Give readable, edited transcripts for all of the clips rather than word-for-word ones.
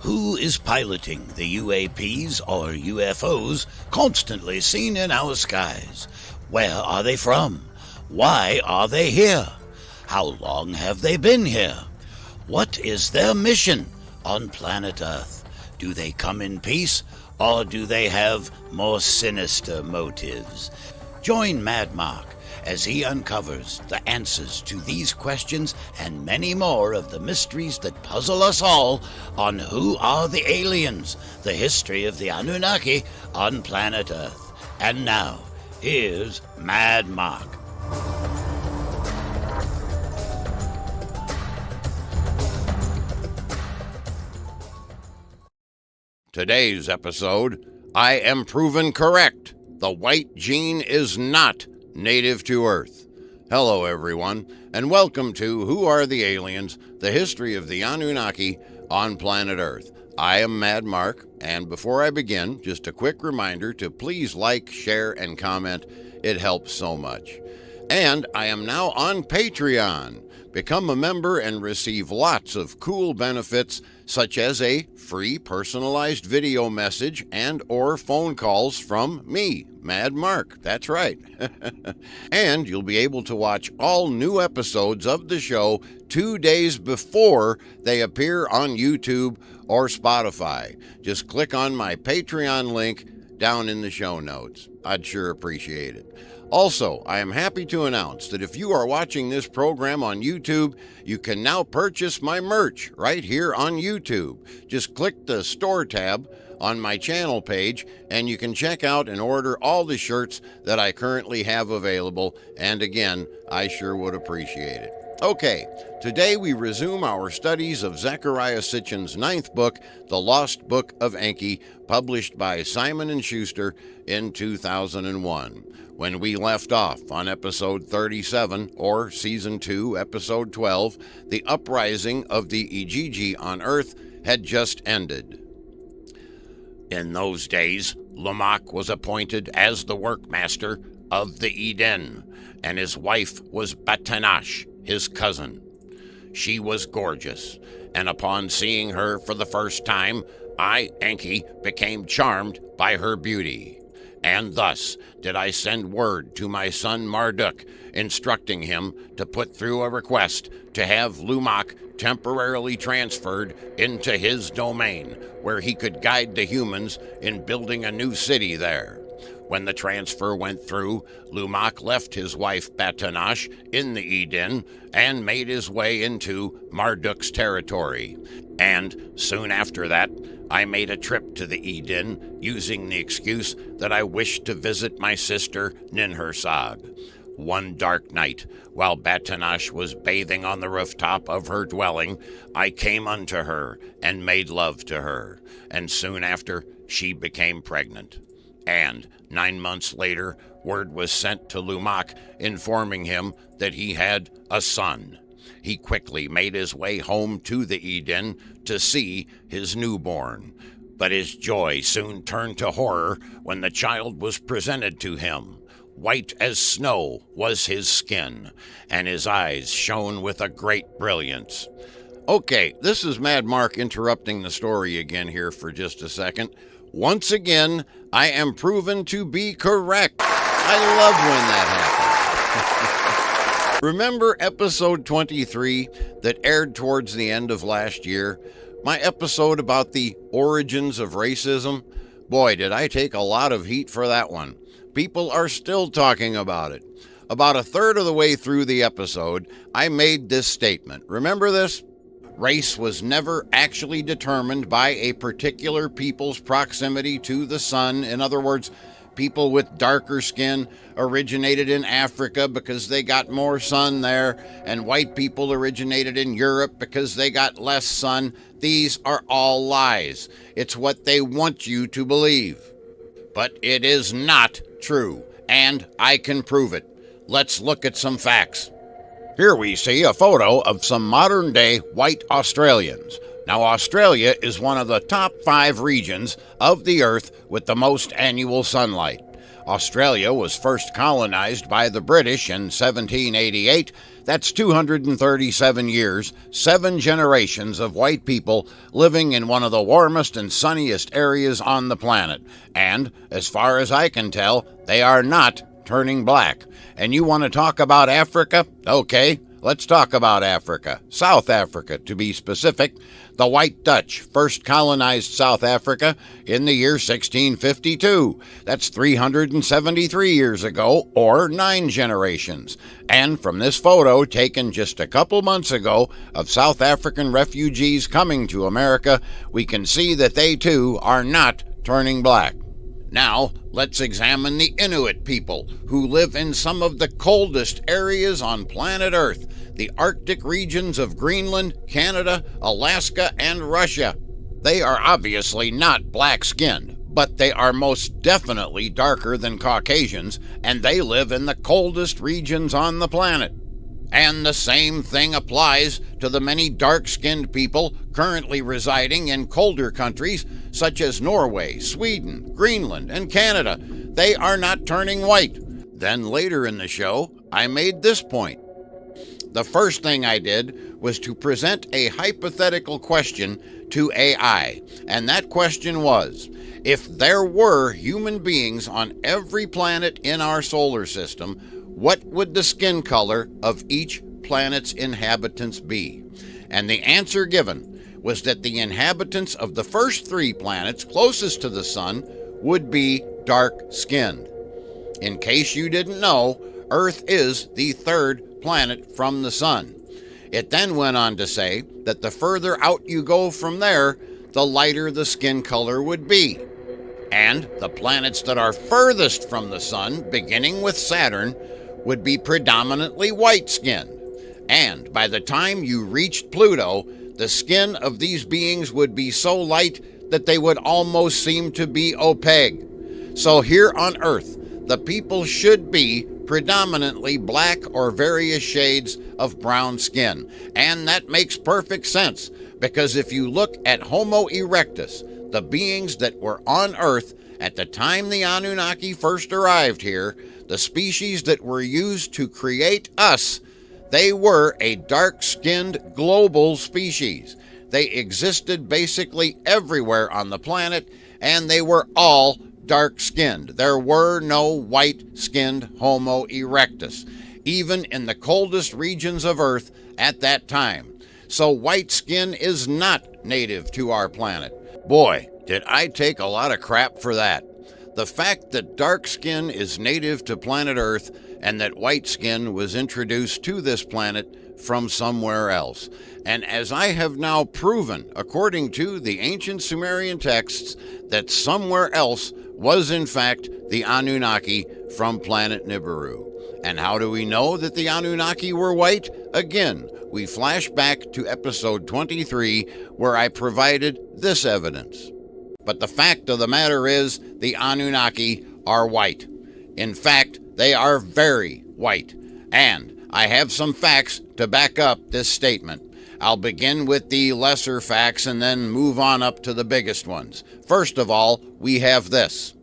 Who is piloting the UAPs or UFOs constantly seen in our skies? Where are they from? Why are they here? How long have they been here? What is their mission on planet Earth? Do they come in peace, or do they have more sinister motives? Join Mad Mark as he uncovers the answers to these questions and many more of the mysteries that puzzle us all on Who Are the Aliens? The history of the Anunnaki on planet Earth. And now, here's Mad Mark. Today's episode, I am proven correct. The white gene is not native to Earth. Hello, everyone, and welcome to Who Are the Aliens? The history of the Anunnaki on planet Earth. I am Mad Mark, and before I begin, just a quick reminder to please like, share, and comment. It helps so much. And I am now on Patreon. Become a member and receive lots of cool benefits, such as a free personalized video message and or phone calls from me, Mad Mark. That's right. And you'll be able to watch all new episodes of the show 2 days before they appear on YouTube or Spotify. Just click on my Patreon link down in the show notes. I'd sure appreciate it. Also, I am happy to announce that if you are watching this program on YouTube, you can now purchase my merch right here on YouTube. Just click the store tab on my channel page and you can check out and order all the shirts that I currently have available. And again, I sure would appreciate it. Okay, today we resume our studies of Zecharia Sitchin's 9th book, The Lost Book of Enki, published by Simon & Schuster in 2001. When we left off on episode 37, or season 2, episode 12, the uprising of the Igigi on Earth had just ended. In those days, Lumak was appointed as the workmaster of the Eden, and his wife was Batanash, his cousin. She was gorgeous, and upon seeing her for the first time, I, Enki, became charmed by her beauty. And thus did I send word to my son Marduk, instructing him to put through a request to have Lumak temporarily transferred into his domain, where he could guide the humans in building a new city there. When the transfer went through, Lumak left his wife Batanash in the Eden and made his way into Marduk's territory. And soon after that, I made a trip to the Eden using the excuse that I wished to visit my sister Ninhursag. One dark night, while Batanash was bathing on the rooftop of her dwelling, I came unto her and made love to her, and soon after she became pregnant. And 9 months later, word was sent to Lumak informing him that he had a son. He quickly made his way home to the Eden to see his newborn. But his joy soon turned to horror when the child was presented to him. White as snow was his skin, and his eyes shone with a great brilliance. Okay, this is Mad Mark interrupting the story again here for just a second. Once again, I am proven to be correct. I love when that happens. Remember episode 23 that aired towards the end of last year? My episode about the origins of racism? Boy, did I take a lot of heat for that one. People are still talking about it. About a third of the way through the episode, I made this statement. Remember this? Race was never actually determined by a particular people's proximity to the sun. In other words, people with darker skin originated in Africa because they got more sun there, and white people originated in Europe because they got less sun. These are all lies. It's what they want you to believe. But it is not true, and I can prove it. Let's look at some facts. Here we see a photo of some modern-day white Australians. Now, Australia is one of the top 5 regions of the Earth with the most annual sunlight. Australia was first colonized by the British in 1788. That's 237 years, 7 generations of white people living in one of the warmest and sunniest areas on the planet. And, as far as I can tell, they are not turning black. And you want to talk about Africa? Okay, let's talk about Africa. South Africa, to be specific. The White Dutch first colonized South Africa in the year 1652. That's 373 years ago, or 9 generations. And from this photo taken just a couple months ago of South African refugees coming to America, we can see that they too are not turning black. Now, let's examine the Inuit people, who live in some of the coldest areas on planet Earth, the Arctic regions of Greenland, Canada, Alaska, and Russia. They are obviously not black-skinned, but they are most definitely darker than Caucasians, and they live in the coldest regions on the planet. And the same thing applies to the many dark-skinned people currently residing in colder countries such as Norway, Sweden, Greenland, and Canada. They are not turning white. Then later in the show, I made this point. The first thing I did was to present a hypothetical question to AI, and that question was, if there were human beings on every planet in our solar system, what would the skin color of each planet's inhabitants be? And the answer given was that the inhabitants of the first 3 planets closest to the sun would be dark-skinned. In case you didn't know, Earth is the 3rd planet from the sun. It then went on to say that the further out you go from there, the lighter the skin color would be. And the planets that are furthest from the sun, beginning with Saturn, would be predominantly white-skinned. And by the time you reached Pluto, the skin of these beings would be so light that they would almost seem to be opaque. So here on Earth, the people should be predominantly black or various shades of brown skin. And that makes perfect sense, because if you look at Homo erectus, the beings that were on Earth at the time the Anunnaki first arrived here, the species that were used to create us, they were a dark-skinned global species. They existed basically everywhere on the planet, and they were all dark-skinned. There were no white-skinned Homo erectus, even in the coldest regions of Earth at that time. So white skin is not native to our planet. Boy, did I take a lot of crap for that. The fact that dark skin is native to planet Earth and that white skin was introduced to this planet from somewhere else. And as I have now proven, according to the ancient Sumerian texts, that somewhere else was in fact the Anunnaki from planet Nibiru. And how do we know that the Anunnaki were white? Again, we flash back to episode 23, where I provided this evidence. But the fact of the matter is, the Anunnaki are white. In fact, they are very white. And I have some facts to back up this statement. I'll begin with the lesser facts and then move on up to the biggest ones. First of all, we have this.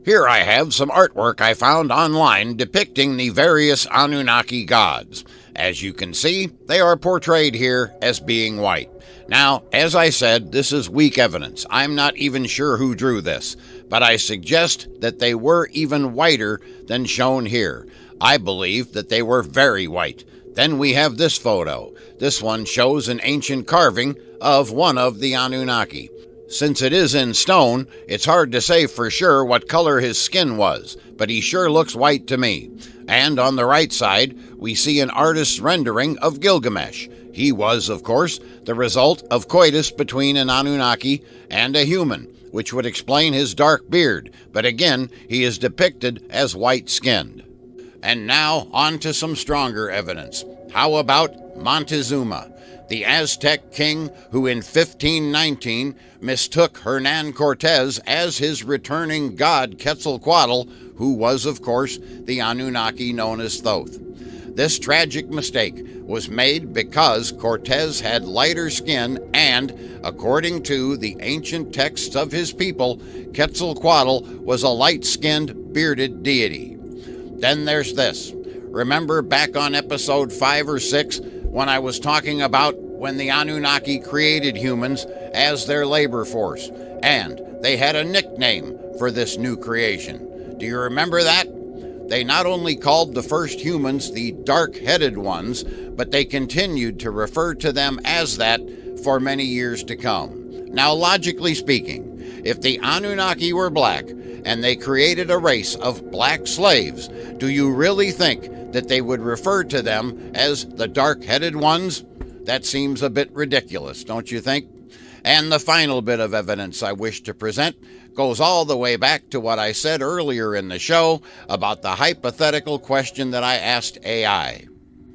Here I have some artwork I found online depicting the various Anunnaki gods. As you can see, they are portrayed here as being white. Now, as I said, this is weak evidence. I'm not even sure who drew this, but I suggest that they were even whiter than shown here. I believe that they were very white. Then we have this photo. This one shows an ancient carving of one of the Anunnaki. Since it is in stone, it's hard to say for sure what color his skin was, but he sure looks white to me. And on the right side, we see an artist's rendering of Gilgamesh. He was, of course, the result of coitus between an Anunnaki and a human, which would explain his dark beard, but again, he is depicted as white-skinned. And now, on to some stronger evidence. How about Montezuma, the Aztec king who in 1519 mistook Hernan Cortez as his returning god Quetzalcoatl, who was, of course, the Anunnaki known as Thoth. This tragic mistake was made because Cortez had lighter skin and, according to the ancient texts of his people, Quetzalcoatl was a light-skinned, bearded deity. Then there's this. Remember back on episode 5 or 6 when I was talking about when the Anunnaki created humans as their labor force, and they had a nickname for this new creation. Do you remember that? They not only called the first humans the dark-headed ones, but they continued to refer to them as that for many years to come. Now, logically speaking, if the Anunnaki were black and they created a race of black slaves, do you really think that they would refer to them as the dark-headed ones? That seems a bit ridiculous, don't you think? And the final bit of evidence I wish to present goes all the way back to what I said earlier in the show about the hypothetical question that I asked AI.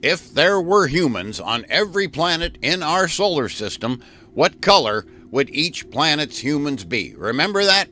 If there were humans on every planet in our solar system, what color would each planet's humans be? Remember that?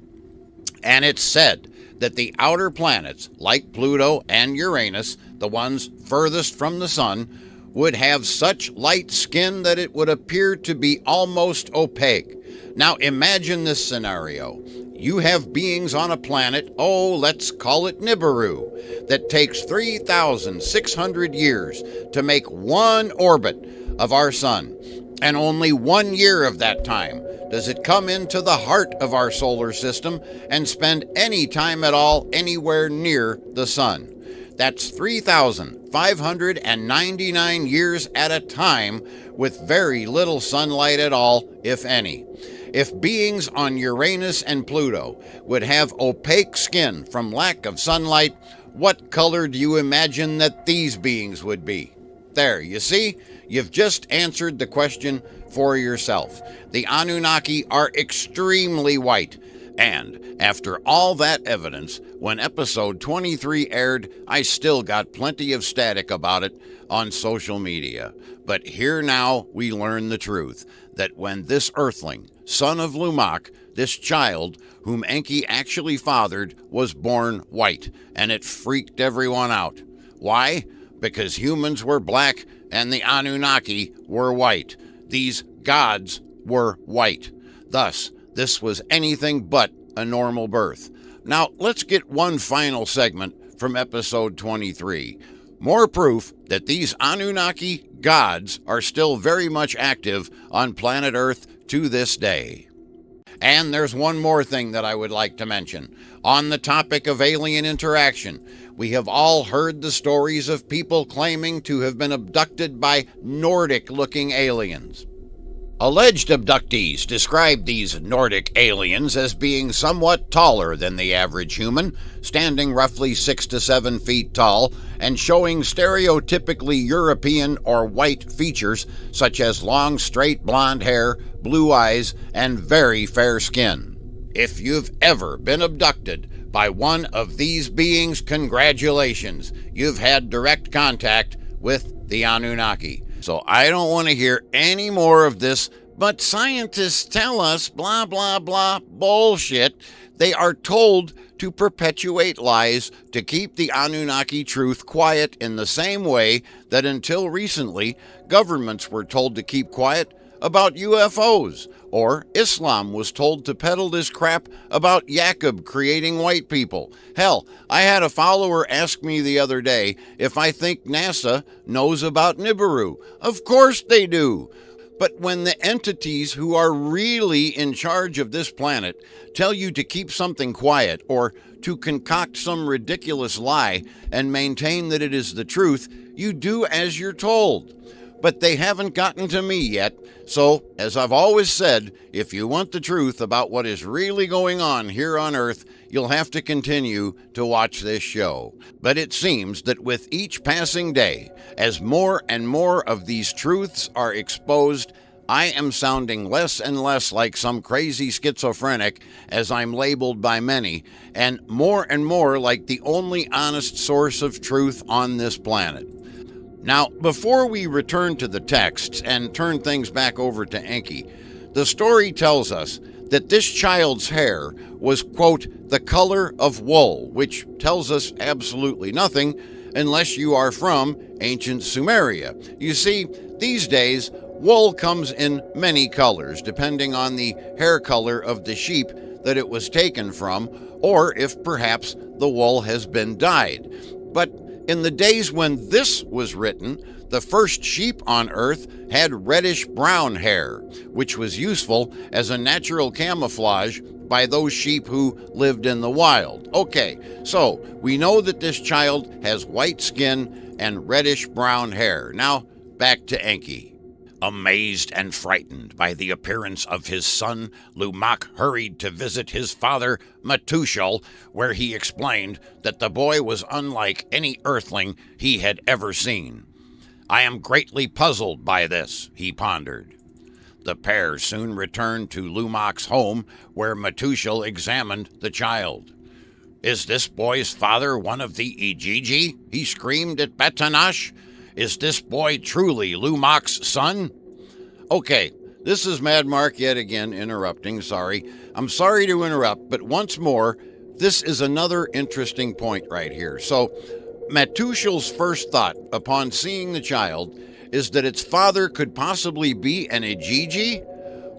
And it's said that the outer planets, like Pluto and Uranus, the ones furthest from the sun, would have such light skin that it would appear to be almost opaque. Now imagine this scenario. You have beings on a planet, let's call it Nibiru, that takes 3,600 years to make one orbit of our sun. And only 1 year of that time does it come into the heart of our solar system and spend any time at all anywhere near the sun. That's 3,599 years at a time with very little sunlight at all, if any. If beings on Uranus and Pluto would have opaque skin from lack of sunlight, what color do you imagine that these beings would be? There, you see? You've just answered the question for yourself. The Anunnaki are extremely white. And after all that evidence, when episode 23 aired, I still got plenty of static about it on social media. But here now we learn the truth, that when this earthling, son of Lumak, this child whom Enki actually fathered, was born white, and it freaked everyone out. Why? Because humans were black and the Anunnaki were white. These gods were white. Thus, this was anything but a normal birth. Now, let's get one final segment from episode 23. More proof that these Anunnaki gods are still very much active on planet Earth to this day. And there's one more thing that I would like to mention. On the topic of alien interaction, we have all heard the stories of people claiming to have been abducted by Nordic-looking aliens. Alleged abductees describe these Nordic aliens as being somewhat taller than the average human, standing roughly 6 to 7 feet tall, and showing stereotypically European or white features such as long straight blonde hair, blue eyes, and very fair skin. If you've ever been abducted by one of these beings, congratulations, you've had direct contact with the Anunnaki. So I don't want to hear any more of this, but scientists tell us blah, blah, blah bullshit. They are told to perpetuate lies to keep the Anunnaki truth quiet in the same way that until recently, governments were told to keep quiet about UFOs, or Islam was told to peddle this crap about Yaqub creating white people. Hell, I had a follower ask me the other day if I think NASA knows about Nibiru. Of course they do. But when the entities who are really in charge of this planet tell you to keep something quiet or to concoct some ridiculous lie and maintain that it is the truth, you do as you're told. But they haven't gotten to me yet, so, as I've always said, if you want the truth about what is really going on here on Earth, you'll have to continue to watch this show. But it seems that with each passing day, as more and more of these truths are exposed, I am sounding less and less like some crazy schizophrenic, as I'm labeled by many, and more like the only honest source of truth on this planet. Now, before we return to the texts and turn things back over to Enki, the story tells us that this child's hair was, quote, the color of wool, which tells us absolutely nothing, unless you are from ancient Sumeria. You see, these days, wool comes in many colors, depending on the hair color of the sheep that it was taken from, or if perhaps the wool has been dyed. But in the days when this was written, the first sheep on Earth had reddish-brown hair, which was useful as a natural camouflage by those sheep who lived in the wild. Okay, so we know that this child has white skin and reddish-brown hair. Now, back to Enki. Amazed and frightened by the appearance of his son, Lumak hurried to visit his father, Metushal, where he explained that the boy was unlike any earthling he had ever seen. "I am greatly puzzled by this," he pondered. The pair soon returned to Lumak's home, where Metushal examined the child. "Is this boy's father one of the Ijiji?" he screamed at Betanash. "Is this boy truly Lumak's son?" Okay, this is Mad Mark yet again interrupting, sorry. I'm sorry to interrupt, but once more, this is another interesting point right here. So, Metushal's first thought upon seeing the child is that its father could possibly be an Ijiji?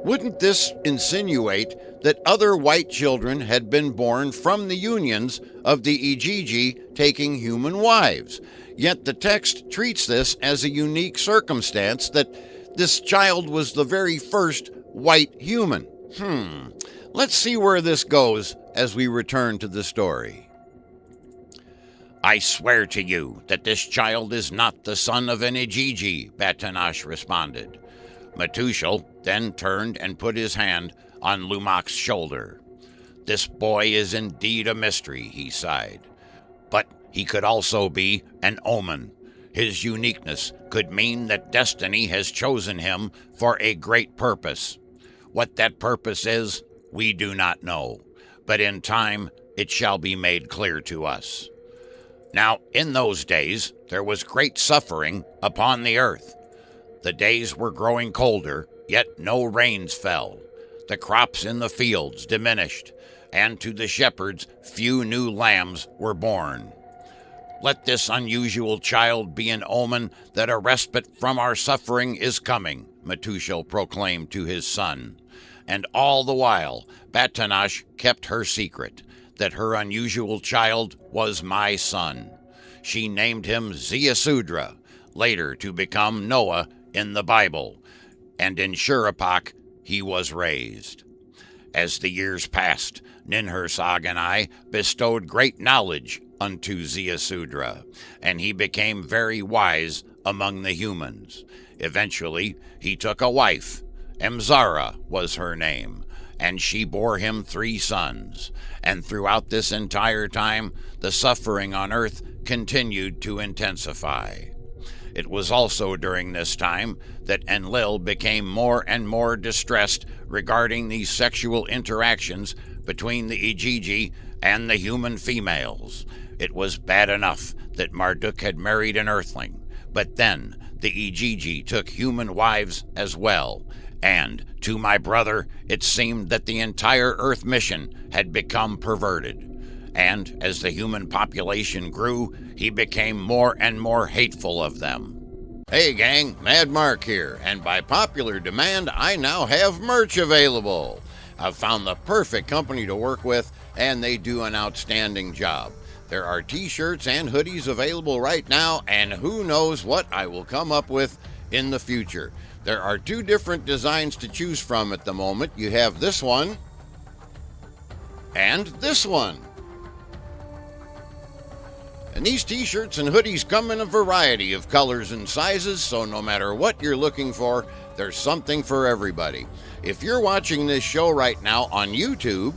Wouldn't this insinuate that other white children had been born from the unions of the Ijiji taking human wives? Yet the text treats this as a unique circumstance that this child was the very first white human. Let's see where this goes as we return to the story. "I swear to you that this child is not the son of an Ijiji," Batanash responded. Metushal then turned and put his hand on Lumak's shoulder. "This boy is indeed a mystery," he sighed. "But he could also be an omen. His uniqueness could mean that destiny has chosen him for a great purpose. What that purpose is, we do not know, but in time it shall be made clear to us. Now, in those days, there was great suffering upon the earth. The days were growing colder, yet no rains fell. The crops in the fields diminished, and to the shepherds few new lambs were born. Let this unusual child be an omen that a respite from our suffering is coming," Metushal proclaimed to his son. And all the while, Batanash kept her secret, that her unusual child was my son. She named him Zeusudra, later to become Noah in the Bible, and in Shuruppak he was raised. As the years passed, Ninhursag and I bestowed great knowledge unto Zeusudra, and he became very wise among the humans. Eventually, he took a wife. Emzara was her name, and she bore him 3 sons. And throughout this entire time, the suffering on earth continued to intensify. It was also during this time that Enlil became more and more distressed regarding these sexual interactions between the Ijiji and the human females. It was bad enough that Marduk had married an earthling, but then the Ijiji took human wives as well, and to my brother it seemed that the entire Earth mission had become perverted. And as the human population grew, he became more and more hateful of them. Hey gang, Mad Mark here, and by popular demand, I now have merch available. I've found the perfect company to work with, and they do an outstanding job. There are t-shirts and hoodies available right now, and who knows what I will come up with in the future. There are 2 different designs to choose from at the moment. You have this one and this one. And these t-shirts and hoodies come in a variety of colors and sizes, so no matter what you're looking for, there's something for everybody. If you're watching this show right now on YouTube,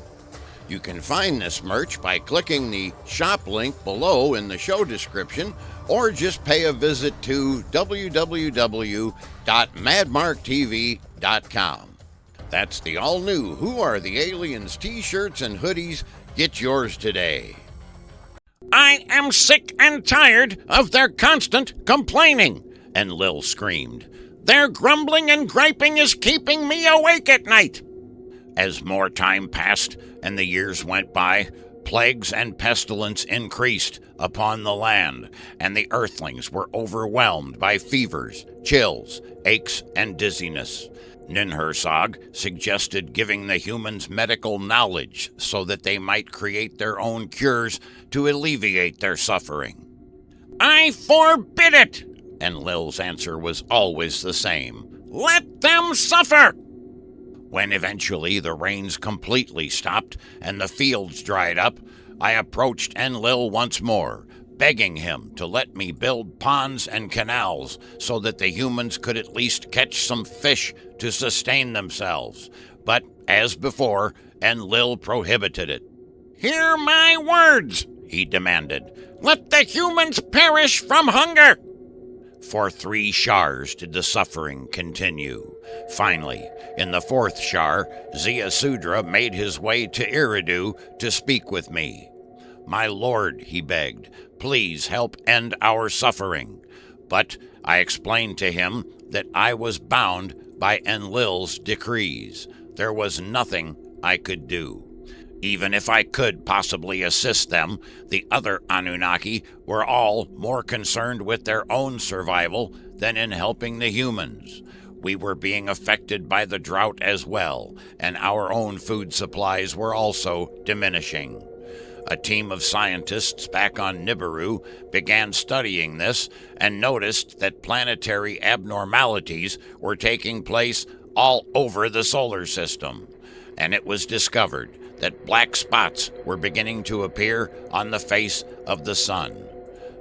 you can find this merch by clicking the shop link below in the show description, or just pay a visit to www.madmarktv.com. That's the all-new Who Are the Aliens t-shirts and hoodies. Get yours today. "I am sick and tired of their constant complaining," Enlil screamed. "Their grumbling and griping is keeping me awake at night." As more time passed and the years went by, plagues and pestilence increased upon the land, and the earthlings were overwhelmed by fevers, chills, aches, and dizziness. Ninhursag suggested giving the humans medical knowledge so that they might create their own cures to alleviate their suffering. "I forbid it!" Enlil's answer was always the same. "Let them suffer!" When eventually the rains completely stopped and the fields dried up, I approached Enlil once more, begging him to let me build ponds and canals so that the humans could at least catch some fish to sustain themselves. But, as before, Enlil prohibited it. "Hear my words," he demanded. "Let the humans perish from hunger!" For 3 shars did the suffering continue. Finally, in the 4th shar, Zeusudra made his way to Eridu to speak with me. "My lord," he begged, "please help end our suffering." But I explained to him that I was bound by Enlil's decrees. There was nothing I could do. Even if I could possibly assist them, the other Anunnaki were all more concerned with their own survival than in helping the humans. We were being affected by the drought as well, and our own food supplies were also diminishing. A team of scientists back on Nibiru began studying this and noticed that planetary abnormalities were taking place all over the solar system, and it was discovered that black spots were beginning to appear on the face of the sun.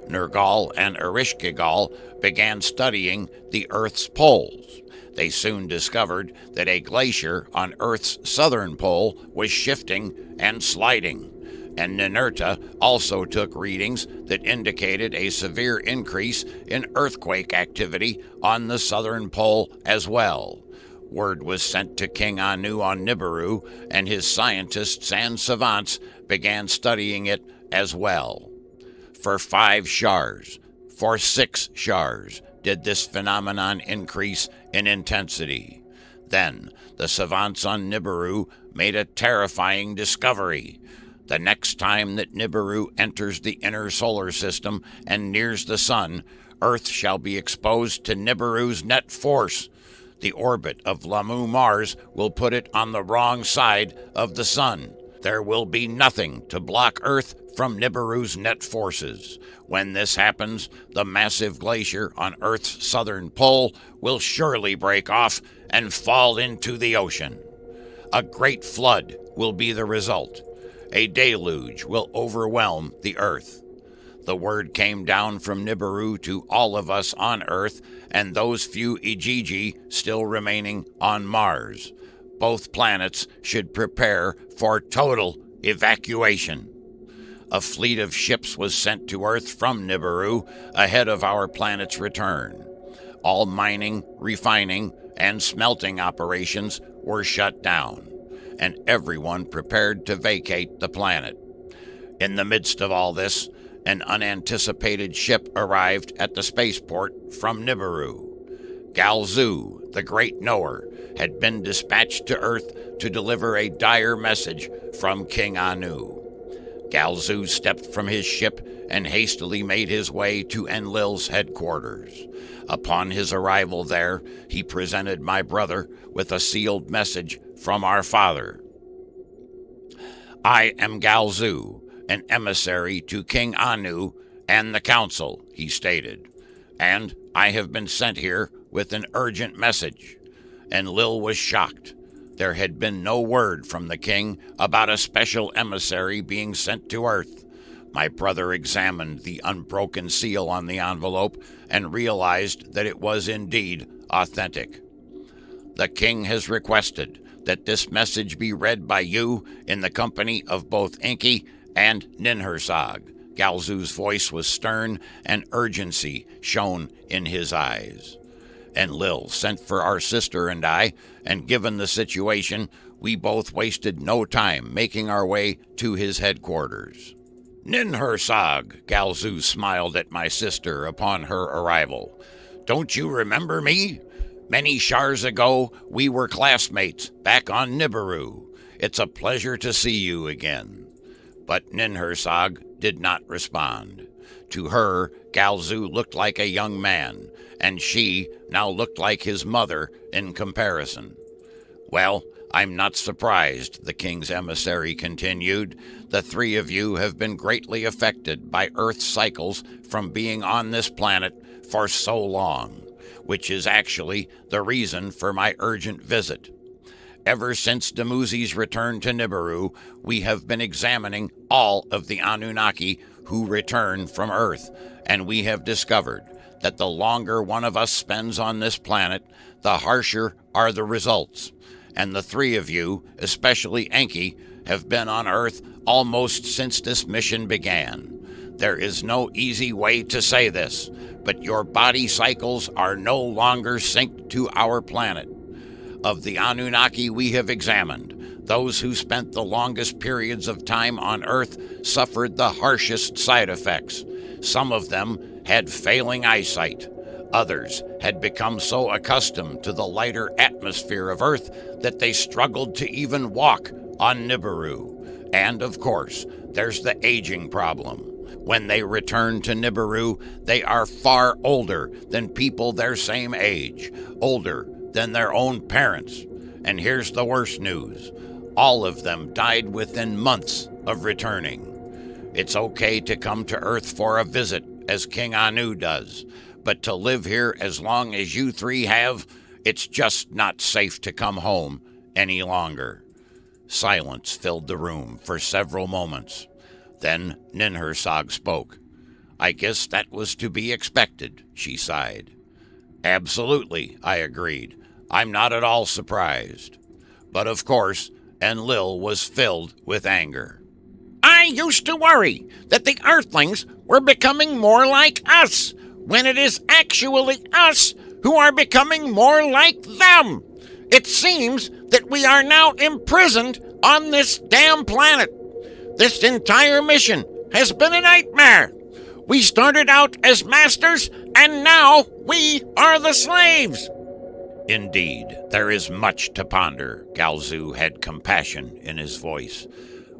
Nergal and Erishkigal began studying the Earth's poles. They soon discovered that a glacier on Earth's southern pole was shifting and sliding, and Ninurta also took readings that indicated a severe increase in earthquake activity on the southern pole as well. Word was sent to King Anu on Nibiru, and his scientists and savants began studying it as well. For 5 shars, for 6 shars, did this phenomenon increase in intensity. Then the savants on Nibiru made a terrifying discovery. The next time that Nibiru enters the inner solar system and nears the sun, Earth shall be exposed to Nibiru's net force. The orbit of Lamu Mars will put it on the wrong side of the sun. There will be nothing to block Earth from Nibiru's net forces. When this happens, the massive glacier on Earth's southern pole will surely break off and fall into the ocean. A great flood will be the result. A deluge will overwhelm the Earth. The word came down from Nibiru to all of us on Earth and those few Ijiji still remaining on Mars. Both planets should prepare for total evacuation. A fleet of ships was sent to Earth from Nibiru ahead of our planet's return. All mining, refining, and smelting operations were shut down, and everyone prepared to vacate the planet. In the midst of all this, an unanticipated ship arrived at the spaceport from Nibiru. Galzu, the Great Knower, had been dispatched to Earth to deliver a dire message from King Anu. Galzu stepped from his ship and hastily made his way to Enlil's headquarters. Upon his arrival there, he presented my brother with a sealed message from our father. "I am Galzu, an emissary to King Anu and the council," he stated, "and I have been sent here with an urgent message." Enlil was shocked. There had been no word from the king about a special emissary being sent to Earth. My brother examined the unbroken seal on the envelope and realized that it was indeed authentic. "The king has requested that this message be read by you in the company of both Enki and Ninhursag." Galzu's voice was stern, and urgency shone in his eyes. Enlil sent for our sister and I, and given the situation, we both wasted no time making our way to his headquarters. "Ninhursag," Galzu smiled at my sister upon her arrival. "Don't you remember me? Many shars ago, we were classmates back on Nibiru. It's a pleasure to see you again." But Ninhursag did not respond. To her, Galzu looked like a young man, and she now looked like his mother in comparison. "Well, I'm not surprised," the king's emissary continued. "The three of you have been greatly affected by Earth's cycles from being on this planet for so long, which is actually the reason for my urgent visit. Ever since Dumuzi's return to Nibiru, we have been examining all of the Anunnaki who return from Earth, and we have discovered that the longer one of us spends on this planet, the harsher are the results. And the three of you, especially Enki, have been on Earth almost since this mission began. There is no easy way to say this, but your body cycles are no longer synced to our planet. Of the Anunnaki we have examined, those who spent the longest periods of time on Earth suffered the harshest side effects. Some of them had failing eyesight. Others had become so accustomed to the lighter atmosphere of Earth that they struggled to even walk on Nibiru. And, of course, there's the aging problem. When they return to Nibiru, they are far older than people their same age, older than their own parents. And here's the worst news. All of them died within months of returning. It's okay to come to Earth for a visit, as King Anu does, but to live here as long as you three have, it's just not safe to come home any longer." Silence filled the room for several moments. Then Ninhursag spoke. "I guess that was to be expected," she sighed. "Absolutely," I agreed. "I'm not at all surprised." But of course, Enlil was filled with anger. "I used to worry that the Earthlings were becoming more like us, when it is actually us who are becoming more like them. It seems that we are now imprisoned on this damn planet. This entire mission has been a nightmare. We started out as masters, and now we are the slaves." "Indeed, there is much to ponder." Galzu had compassion in his voice.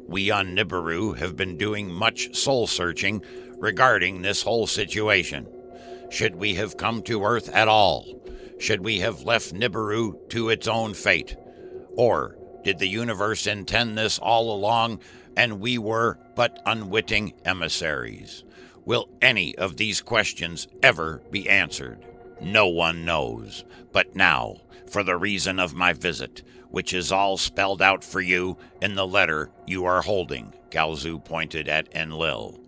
"We on Nibiru have been doing much soul-searching regarding this whole situation. Should we have come to Earth at all? Should we have left Nibiru to its own fate? Or did the universe intend this all along, and we were but unwitting emissaries? Will any of these questions ever be answered? No one knows. But now, for the reason of my visit, which is all spelled out for you in the letter you are holding," Galzu pointed at Enlil.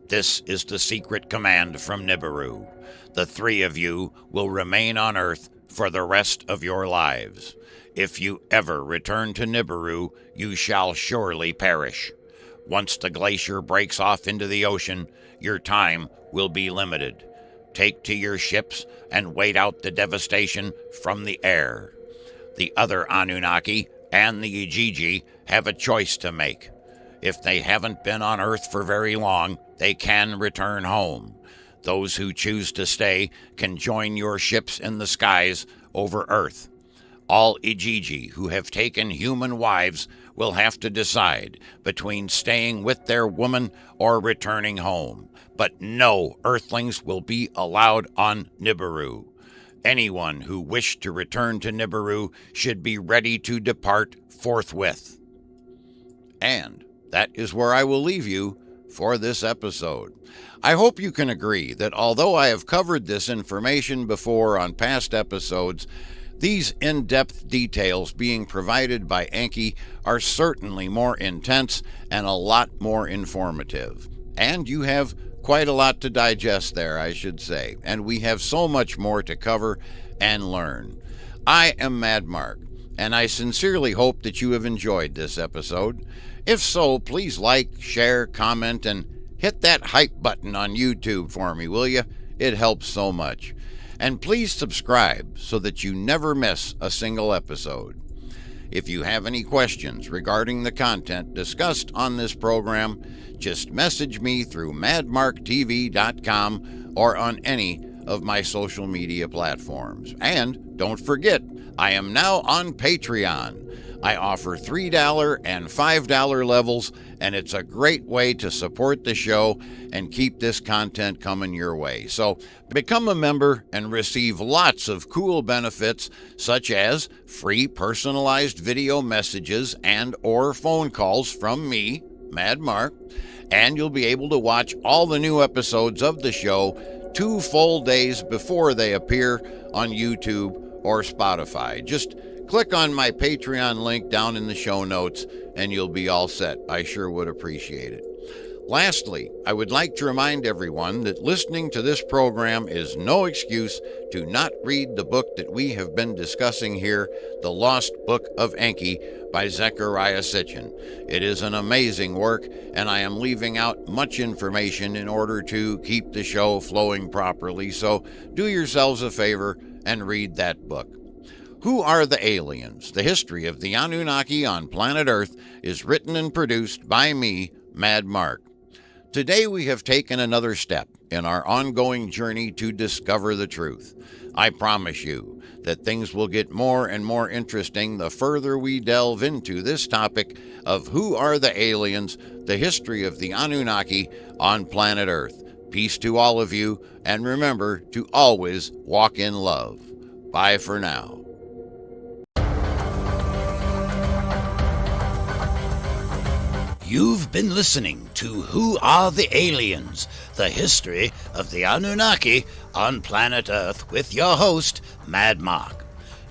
"This is the secret command from Nibiru. The three of you will remain on Earth for the rest of your lives. If you ever return to Nibiru, you shall surely perish. Once the glacier breaks off into the ocean, your time will be limited. Take to your ships and wait out the devastation from the air. The other Anunnaki and the Ijiji have a choice to make. If they haven't been on Earth for very long, they can return home. Those who choose to stay can join your ships in the skies over Earth. All Ijiji who have taken human wives will have to decide between staying with their woman or returning home. But no Earthlings will be allowed on Nibiru. Anyone who wished to return to Nibiru should be ready to depart forthwith." And that is where I will leave you for this episode. I hope you can agree that although I have covered this information before on past episodes, these in-depth details being provided by Enki are certainly more intense and a lot more informative. And you have quite a lot to digest there, I should say, and we have so much more to cover and learn. I am Mad Mark, and I sincerely hope that you have enjoyed this episode. If so, please like, share, comment, and hit that hype button on YouTube for me, will you? It helps so much. And please subscribe so that you never miss a single episode. If you have any questions regarding the content discussed on this program, just message me through madmarktv.com or on any of my social media platforms. And don't forget, I am now on Patreon. I offer $3 and $5 levels, and it's a great way to support the show and keep this content coming your way. So become a member and receive lots of cool benefits, such as free personalized video messages and or phone calls from me, Mad Mark, and you'll be able to watch all the new episodes of the show 2 full days before they appear on YouTube or Spotify. Just click on my Patreon link down in the show notes and you'll be all set. I sure would appreciate it. Lastly, I would like to remind everyone that listening to this program is no excuse to not read the book that we have been discussing here, The Lost Book of Enki by Zecharia Sitchin. It is an amazing work, and I am leaving out much information in order to keep the show flowing properly, so do yourselves a favor and read that book. Who Are the Aliens? The History of the Anunnaki on Planet Earth is written and produced by me, Mad Mark. Today we have taken another step in our ongoing journey to discover the truth. I promise you that things will get more and more interesting the further we delve into this topic of who are the aliens, the history of the Anunnaki on planet Earth. Peace to all of you, and remember to always walk in love. Bye for now. You've been listening to Who Are the Aliens? The History of the Anunnaki on Planet Earth with your host, Mad Mark.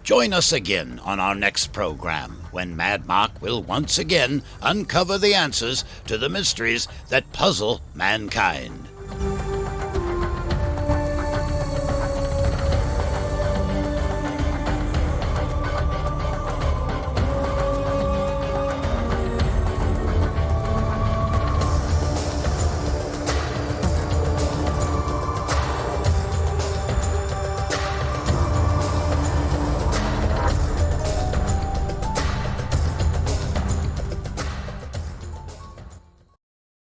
Join us again on our next program when Mad Mark will once again uncover the answers to the mysteries that puzzle mankind.